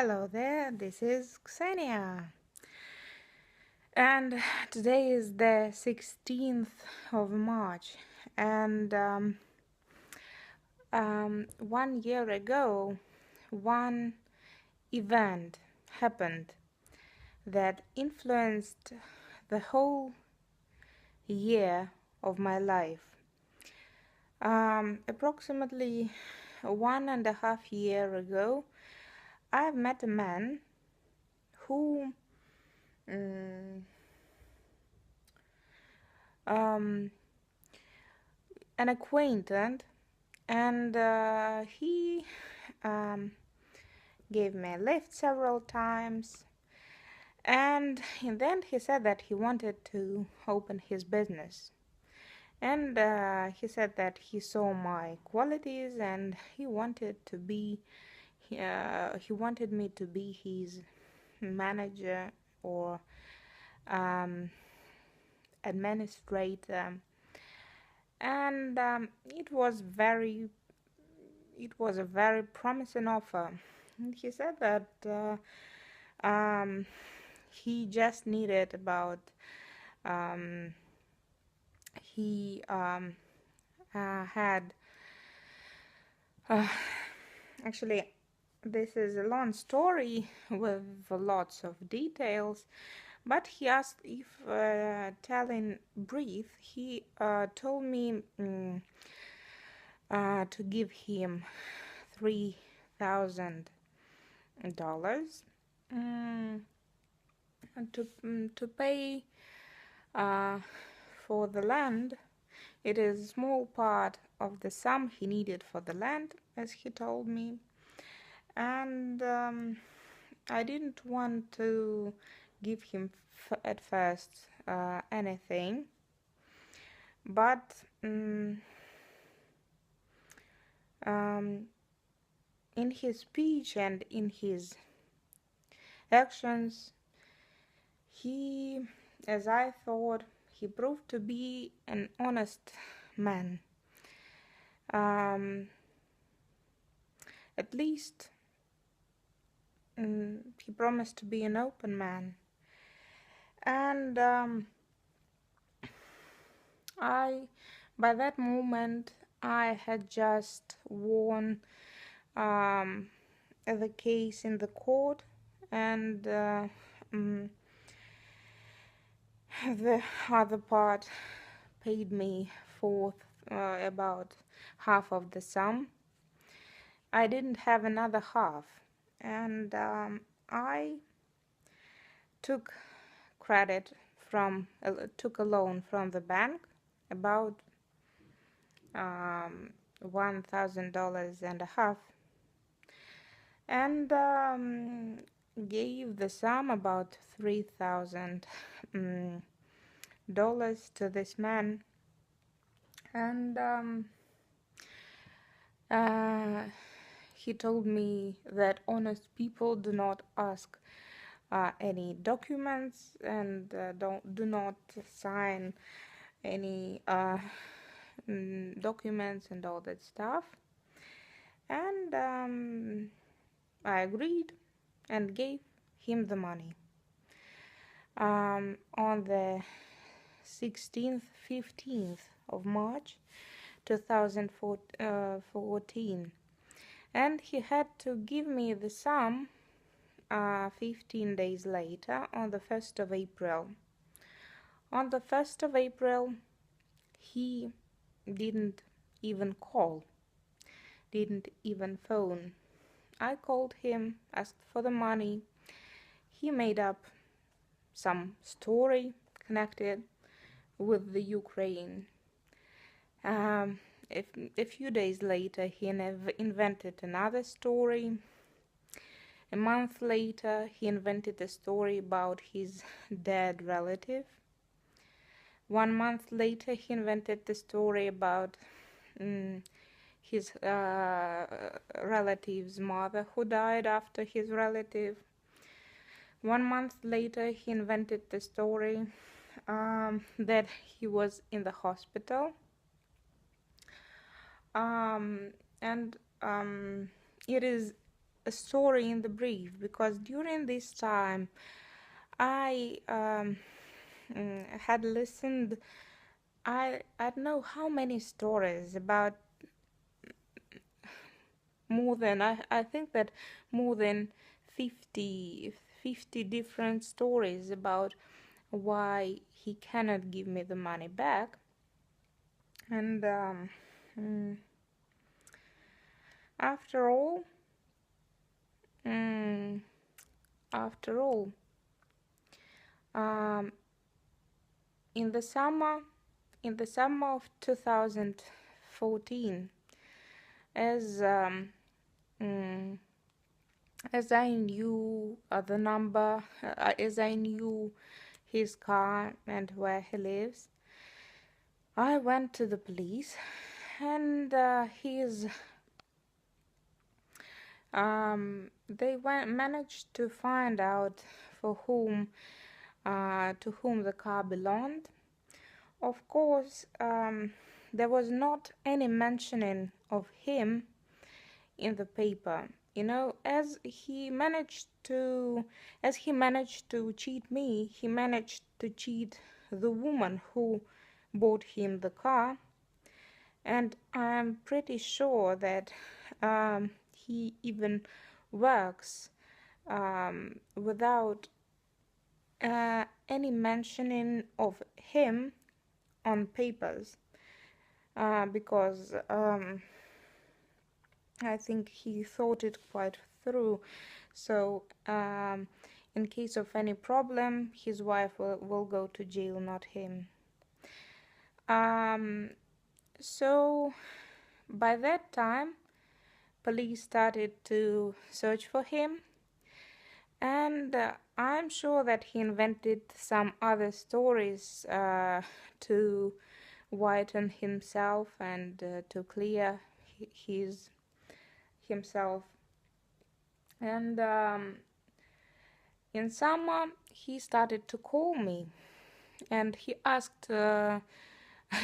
Hello there, this is Xenia. And today is the 16th of March. And 1 year ago, one event happened that influenced the whole year of my life. Approximately 1.5 years ago, I've met a man who an acquaintance, and he gave me a lift several times, and then he said that he wanted to open his business, and he said that he saw my qualities and he wanted me to be his manager or administrator. And it was a very promising offer. And he said that he just needed about he had actually, this is a long story with lots of details, but he asked if telling brief. He told me to give him $3,000 to pay for the land. It is a small part of the sum he needed for the land, as he told me. And I didn't want to give him at first anything, but in his speech and in his actions, as I thought, he proved to be an honest man. At least he promised to be an open man. And by that moment, I had just won the case in the court, and the other part paid me for about half of the sum. I didn't have another half, and I took took a loan from the bank, about $1,000 and a half, and gave the sum, about $3,000 to this man. And he told me that honest people do not ask any documents and do not sign any documents and all that stuff. And I agreed and gave him the money. On the 15th of March 2014, and he had to give me the sum 15 days later, on the 1st of April. On the 1st of April, he didn't even call, didn't even phone. I called him, asked for the money. He made up some story connected with the Ukraine. A few days later, he invented another story. A month later, he invented a story about his dead relative. 1 month later, he invented the story about his relative's mother who died after his relative. 1 month later, he invented the story that he was in the hospital. And it is a story in the brief, because during this time I had listened, I don't know how many stories, about more than, I think that more than 50 different stories about why he cannot give me the money back. And after all, after all, um, in the summer of 2014, as I knew the number, as I knew his car and where he lives, I went to the police, and they managed to find out for whom to whom the car belonged. Of course, there was not any mentioning of him in the paper. You know, as he managed to cheat me, he managed to cheat the woman who bought him the car, and I'm pretty sure that he even works without any mentioning of him on papers, because I think he thought it quite through. So in case of any problem, his wife will go to jail, not him. So by that time, police started to search for him, and I'm sure that he invented some other stories to whiten himself and to clear himself. And in summer, he started to call me, and he asked.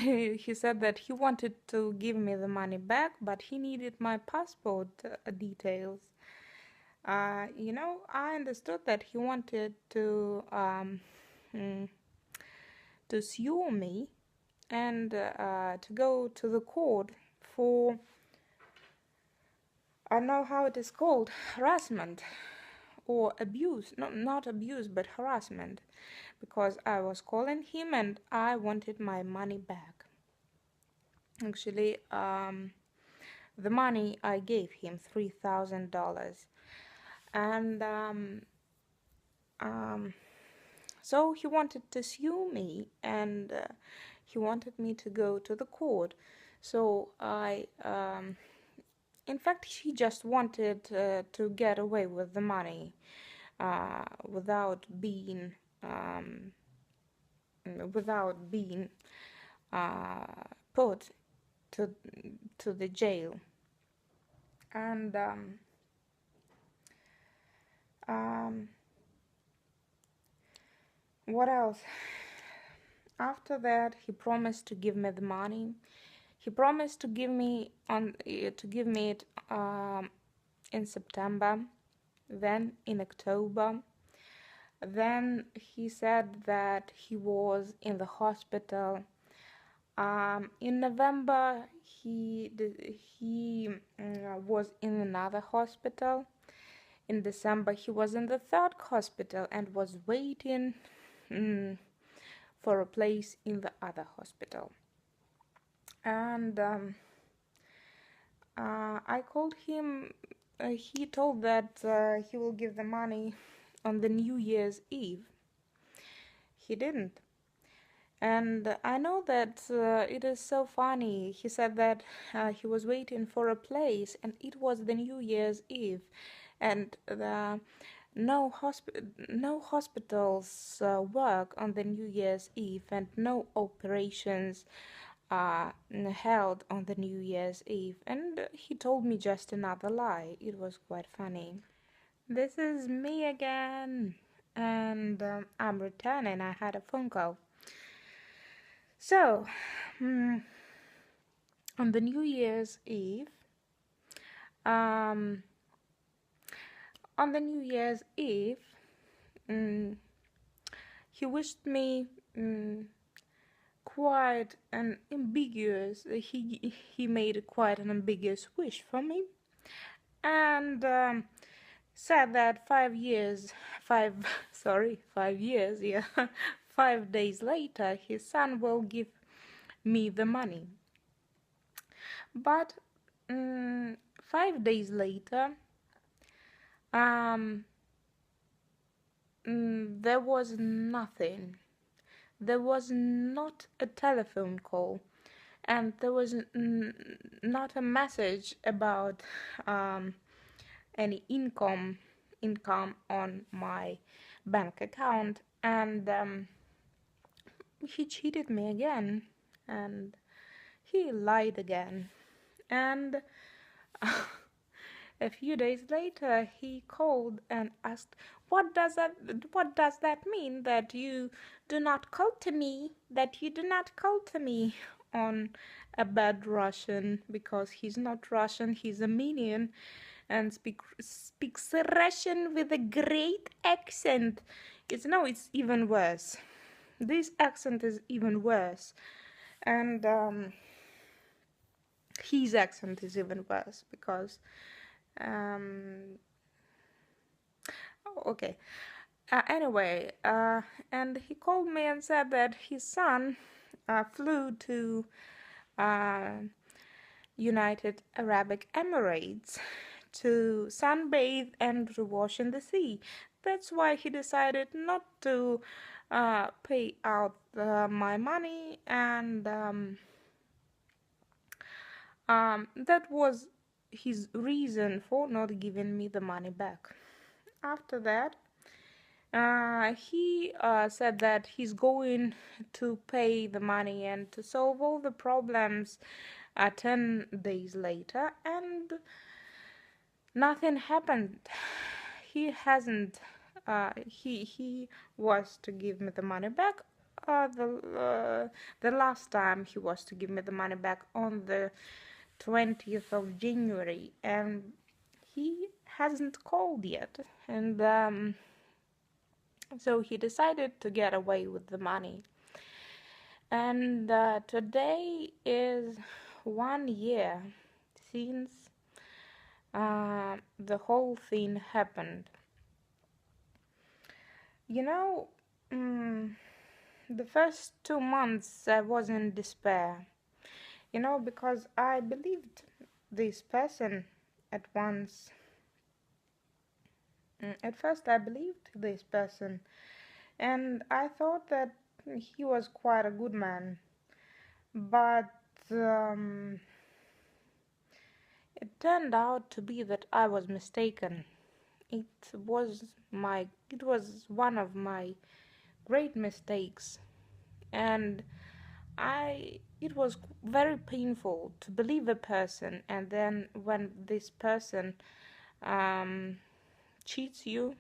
He said that he wanted to give me the money back, but he needed my passport details. You know, I understood that he wanted to sue me and to go to the court for, I don't know how it is called, harassment or abuse. Not abuse, but harassment, because I was calling him and I wanted my money back. Actually, the money I gave him, $3,000, and so he wanted to sue me, and he wanted me to go to the court. So in fact, he just wanted to get away with the money without being put to the jail. And what else? After that, he promised to give me the money. He promised to give me it in September, then in October. Then he said that he was in the hospital. In November, he was in another hospital. In December, he was in the third hospital and was waiting for a place in the other hospital. And I called him. He told that he will give the money on the New Year's Eve. He didn't. And I know that it is so funny. He said that he was waiting for a place, and it was the New Year's Eve, and no hospitals work on the New Year's Eve, and no operations held on the New Year's Eve. And he told me just another lie. It was quite funny. This is me again, and I'm returning. I had a phone call. So, on the New Year's Eve, on the New Year's Eve, mm, he wished me quite an ambiguous. He made quite an ambiguous wish for me, and said that 5 years, 5 years, yeah, 5 days later, his son will give me the money. But 5 days later, there was nothing. There was not a telephone call, and there was not a message about any income on my bank account, and he cheated me again, and he lied again, and a few days later he called and asked, what does that mean, that you do not call to me, on a bad Russian, because he's not Russian, he's Armenian, and speaks Russian with a great accent. It's even worse. This accent is even worse, and his accent is even worse, because okay. Anyway, and he called me and said that his son flew to United Arab Emirates to sunbathe and to wash in the sea. That's why he decided not to pay out my money, and that was his reason for not giving me the money back. After that, he said that he's going to pay the money and to solve all the problems 10 days later, and nothing happened. He hasn't. He was to give me the money back. The last time he was to give me the money back on the 20th of January, and he hasn't called yet. And so he decided to get away with the money. And today is 1 year since the whole thing happened. You know, the first 2 months I was in despair, because I believed this person at once. At first I believed this person, and I thought that he was quite a good man, but it turned out to be that I was mistaken. It was one of my great mistakes, and it was very painful to believe a person, and then when this person cheats you,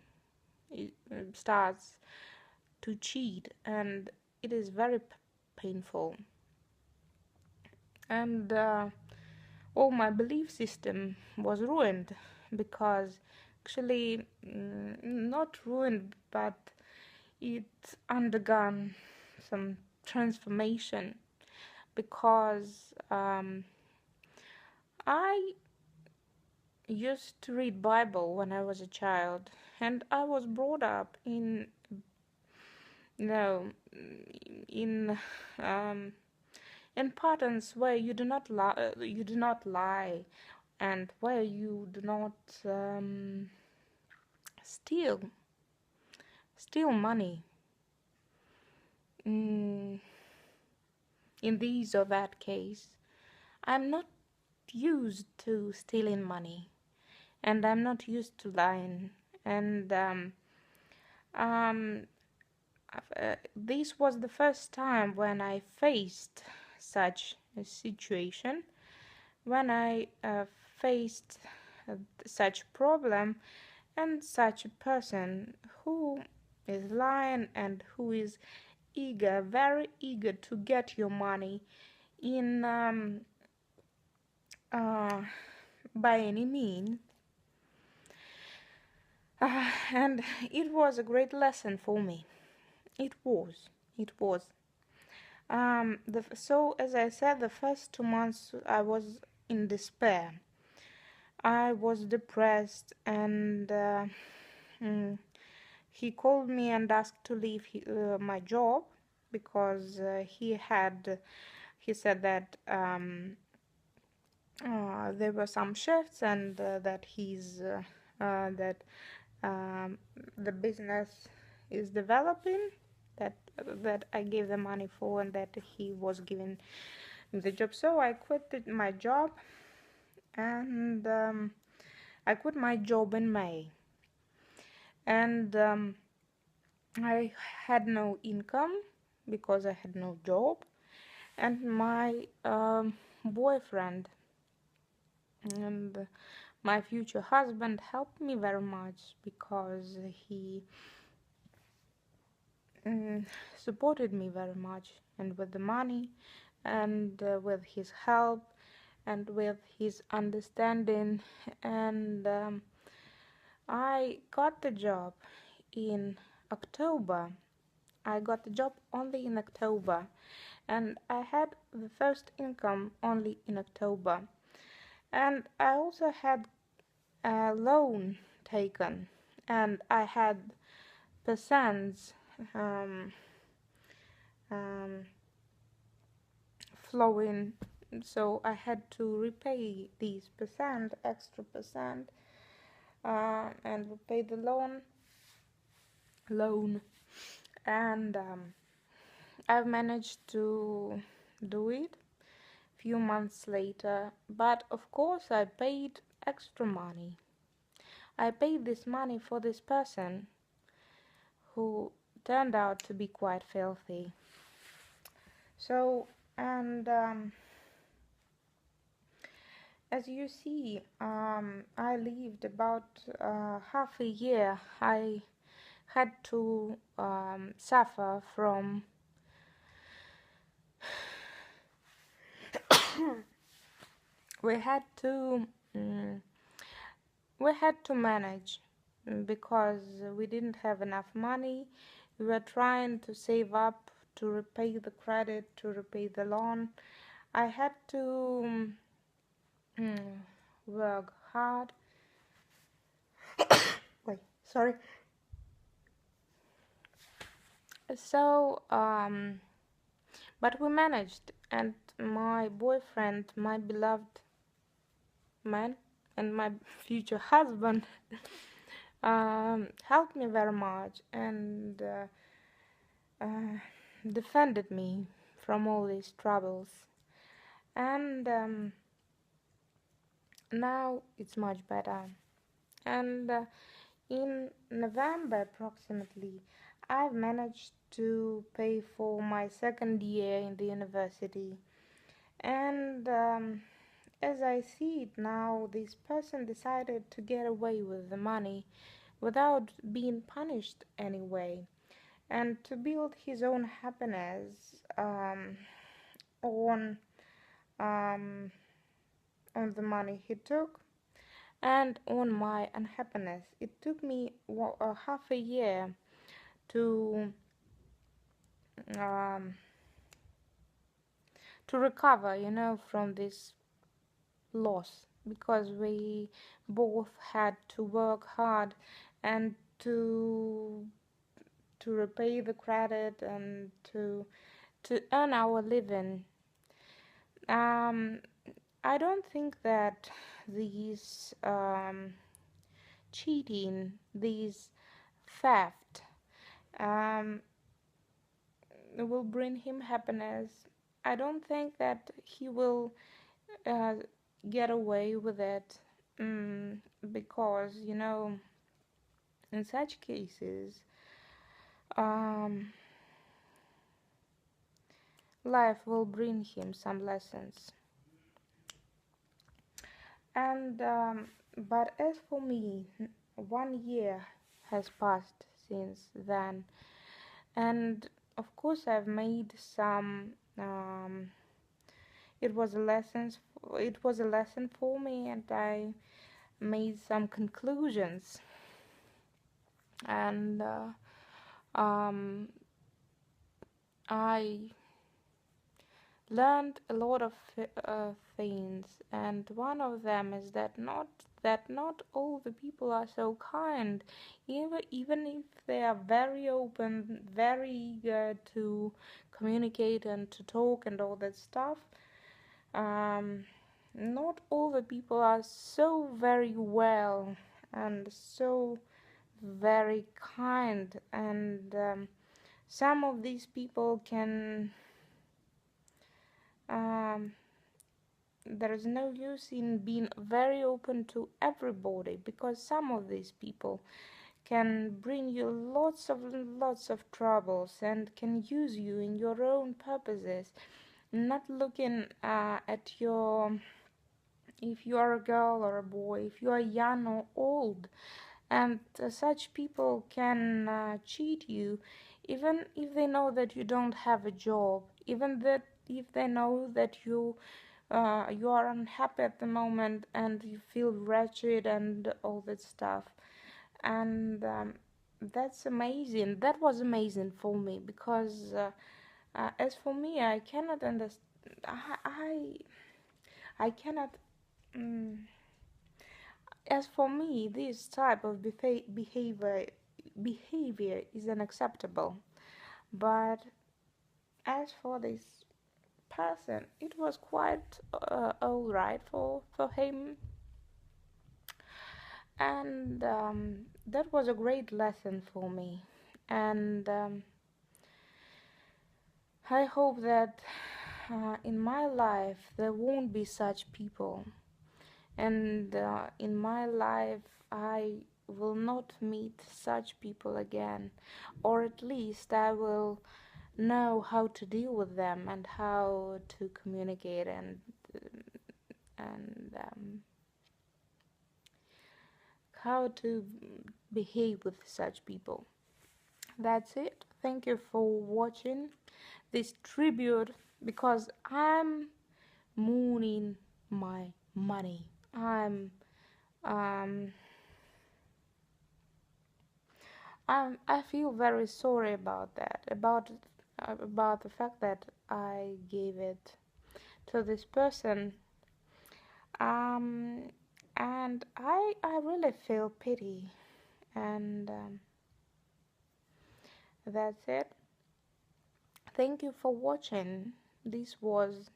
it starts to cheat, and it is very painful. And all my belief system was ruined, because actually not ruined, but it undergone some transformation, because I used to read Bible when I was a child, and I was brought up in patterns where you do not lie, and where you do not steal money in this or that case. I'm not used to stealing money, and I'm not used to lying, and this was the first time when I faced such a situation, when I faced such problem and such a person who is lying and who is very eager to get your money in by any means. And it was a great lesson for me. It was. So as I said, the first 2 months I was in despair. I was depressed, and mm, he called me and asked to leave my job because he said that there were some shifts, and that um, the business is developing, that I gave the money for, and that he was giving me the job. So I quit my job, and I quit my job in May, and I had no income because I had no job, and my boyfriend and my future husband helped me very much because he mm, supported me very much, and with the money, and with his help, and with his understanding, and I got the job in October. I got the job only in October, and I had the first income only in October. And I also had a loan taken, and I had percents um, um, flowing, so I had to repay these extra percent, and repay the loan, and I've managed to do it few months later. But of course I paid extra money. I paid this money for this person who turned out to be quite filthy. So, and as you see, I lived about half a year. I had to suffer from we had to mm, we had to manage, because we didn't have enough money. We were trying to save up to repay the credit, to repay the loan. I had to mm, work hard. Wait, sorry. So, but we managed, and my boyfriend, my beloved man, and my future husband helped me very much, and uh, defended me from all these troubles. And now it's much better. And in November approximately, I've managed to pay for my second year in the university. And as I see it now, this person decided to get away with the money without being punished anyway, and to build his own happiness on um, on the money he took, and on my unhappiness. It took me half a year to um, recover, from this loss, because we both had to work hard, and to repay the credit, and to earn our living. Um, I don't think that these cheating, these theft, um, will bring him happiness. I don't think that he will uh, get away with it, because in such cases, um, life will bring him some lessons. And but as for me, 1 year has passed since then, and of course I've made some. It was a lesson for me, and I made some conclusions. and I learned a lot of things, and one of them is that not all the people are so kind, even if they are very open, very eager to communicate and to talk and all that stuff. um, Not all the people are so very well and so very kind, and some of these people can um, there is no use in being very open to everybody, because some of these people can bring you lots of troubles and can use you in your own purposes, not looking at your, if you are a girl or a boy, if you are young or old. And such people can cheat you, even if they know that you don't have a job, even that if they know that you are unhappy at the moment and you feel wretched and all that stuff. And that's amazing. That was amazing for me, because as for me, I cannot understand. I cannot. Um, as for me, this type of behavior is unacceptable. But as for this person, it was quite all right for him, and that was a great lesson for me. And I hope that in my life there won't be such people, and in my life I will not meet such people again, or at least I will know how to deal with them and how to communicate and how to behave with such people. That's it. Thank you for watching this tribute, because I'm mooning my money. Um I feel very sorry about that, about the fact that I gave it to this person. um and I really feel pity, and that's it. Thank you for watching. This was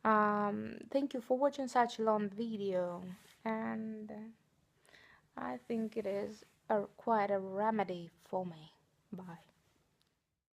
thank you for watching such a long video, and I think it is quite a remedy for me. Bye.